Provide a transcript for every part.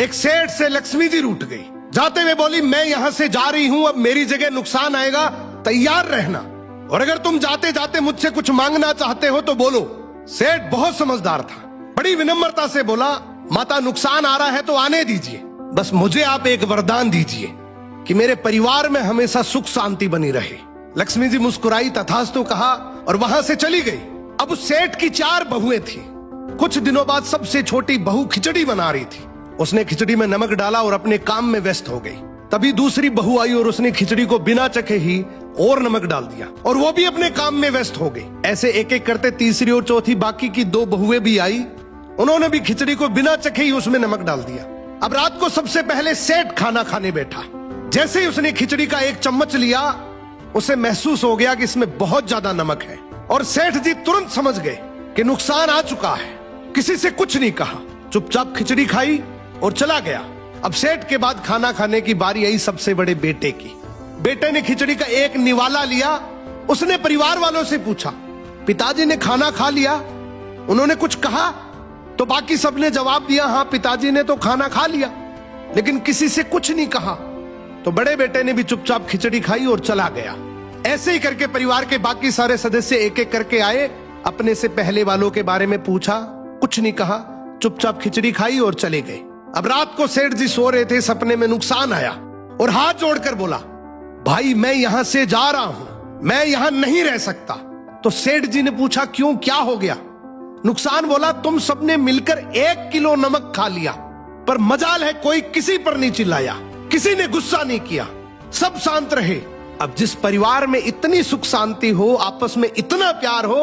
एक सेठ से लक्ष्मी जी रूठ गई। जाते हुए बोली, मैं यहां से जा रही हूं, अब मेरी जगह नुकसान आएगा, तैयार रहना, और अगर तुम जाते जाते मुझसे कुछ मांगना चाहते हो तो बोलो। सेठ बहुत समझदार था, बड़ी विनम्रता से बोला, माता नुकसान आ रहा है तो आने दीजिए, बस मुझे आप एक वरदान दीजिए कि मेरे परिवार में हमेशा सुख शांति बनी रहे। लक्ष्मी जी मुस्कुराई, तथास्तु कहा और वहां से चली गई। अब उस सेठ की 4 बहुएं थी। कुछ दिनों बाद सबसे छोटी बहू खिचड़ी बना रही थी। उसने खिचड़ी में नमक डाला और अपने काम में व्यस्त हो गई। तभी दूसरी बहू आई और उसने खिचड़ी को बिना चखे ही और नमक डाल दिया और वो भी अपने काम में व्यस्त हो गई। ऐसे एक एक करते तीसरी और चौथी बाकी की 2 बहुएं भी आई, उन्होंने भी खिचड़ी को बिना चखे ही उसमें नमक डाल दिया। अब रात को सबसे पहले सेठ खाना खाने बैठा। जैसे ही उसने खिचड़ी का 1 चम्मच लिया, उसे महसूस हो गया कि इसमें बहुत ज्यादा नमक है, और सेठ जी तुरंत समझ गए कि नुकसान आ चुका है। किसी से कुछ नहीं कहा, चुपचाप खिचड़ी खाई और चला गया। अब सेठ के बाद खाना खाने की बारी आई सबसे बड़े बेटे की। बेटे ने खिचड़ी का 1 निवाला लिया। उसने परिवार वालों से पूछा, पिताजी ने खाना खा लिया? उन्होंने कुछ कहा? तो बाकी सबने जवाब दिया, हाँ पिताजी ने तो खाना खा लिया, लेकिन किसी से कुछ नहीं कहा। तो बड़े बेटे ने भी चुपचाप खिचड़ी खाई और चला गया। ऐसे ही करके परिवार के बाकी सारे सदस्य एक एक करके आए, अपने से पहले वालों के बारे में पूछा, कुछ नहीं कहा, चुपचाप खिचड़ी खाई और चले गए। अब रात को सेठ जी सो रहे थे, सपने में नुकसान आया और हाथ जोड़कर बोला, भाई मैं यहां से जा रहा हूं, मैं यहां नहीं रह सकता। तो सेठ जी ने पूछा, क्यों, क्या हो गया? नुकसान बोला, तुम सबने मिलकर 1 किलो नमक खा लिया, पर मजाल है कोई किसी पर नहीं चिल्लाया, किसी ने गुस्सा नहीं किया, सब शांत रहे। अब जिस परिवार में इतनी सुख शांति हो, आपस में इतना प्यार हो,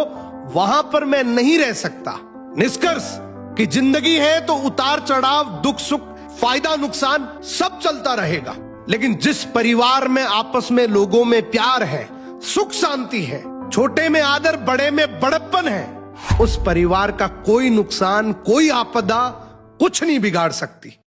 वहां पर मैं नहीं रह सकता। निष्कर्ष कि जिंदगी है तो उतार चढ़ाव, दुख सुख, फायदा नुकसान सब चलता रहेगा, लेकिन जिस परिवार में आपस में लोगों में प्यार है, सुख शांति है, छोटे में आदर, बड़े में बड़प्पन है, उस परिवार का कोई नुकसान, कोई आपदा कुछ नहीं बिगाड़ सकती।